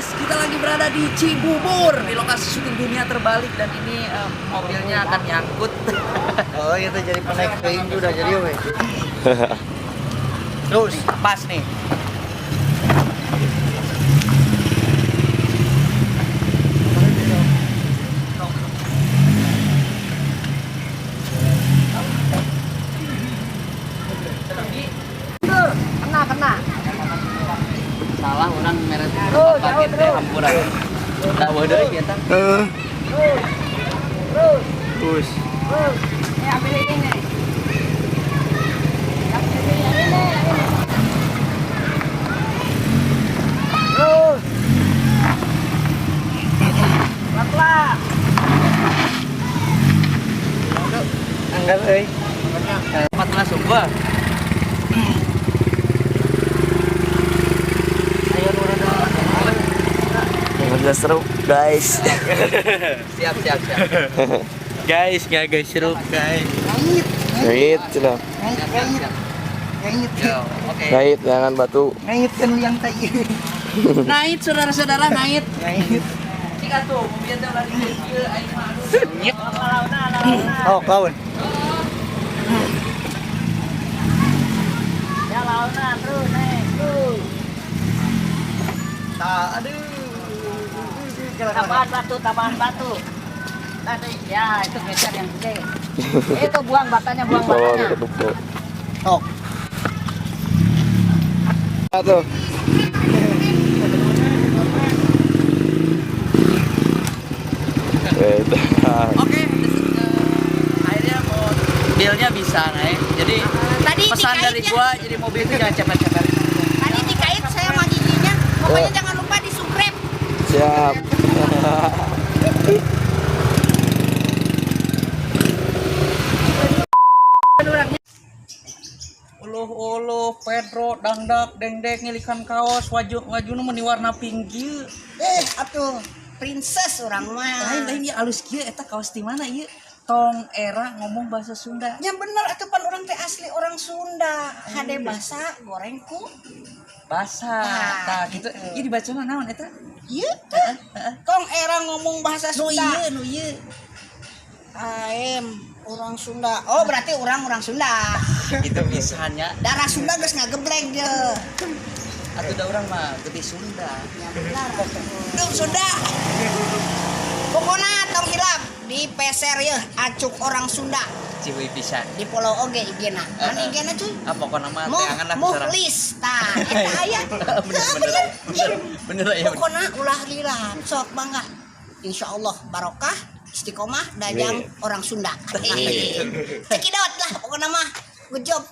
guys, kita lagi berada di Cibubur di lokasi syuting Dunia Terbalik dan ini mobilnya akan nyangkut. Oh itu jadi penaik payung udah jadi weh. Terus pas nih. Kena. Salah orang merah paket teh hampuran. Tak wadah kita. Terus. Ambil ini. Terus. Pelan-pelan. Angkat euy. 14 gua. Udah seru guys. Siap. Guys, nggak guys seru guys. Ngait cina. Ngait. Oke. Ngait jangan batu. Ngait kan yang tai. Naik saudara-saudara, naik. Ngait. Cik atuh, mobilnya teh ulah dieu aing mah aduh. Oh, kawan. Ya launa terus naik terus. Aduh. Tambahan batu. Tadi ya itu geser yang gede. Itu buang batanya. Bawa ke dupo. Oh. Tuh. Oke, akhirnya mobilnya bisa naik. Jadi Tadi pesan dikait dari ya. gua jadi mobil itu jangan cepet-cepet. Tadi dikait saya sama giginya. Pokoknya jangan lupa di-subscribe. Siap. Uluh Pedro dangdak dengdek ngilikan kaos wajuna meni warna pink ieu. Atuh princess orang mah. Lain ya alus kieu eta kaos di mana ieu? Tong era ngomong bahasa Sunda. Ya bener atuh pan orang teh asli orang Sunda. Hade basa gorengku. Basa. Tah gitu. Ieu dibacana naon eta? Ieu Kong era ngomong bahasa Sunda. Nu ieu. Aem orang Sunda. Oh berarti orang Sunda. Itu bisanya. Darah Sunda geus ngageblek ge. Atuh da urang mah geuti Sunda. Ya benar. Duh Sunda. Pokona tong hilap di peser ye acuk orang Sunda. Ciwi pisan. Di Pulau Oge igena. Mana igena cuy? Ah pokona mah teh angan lah sareng. Mukhlis tah eta aya. Bener ya. Pokona ulah lila sok bangga. Insyaallah barokah istiqomah dajang orang Sunda. Cekidot lah pokona mah. Good job.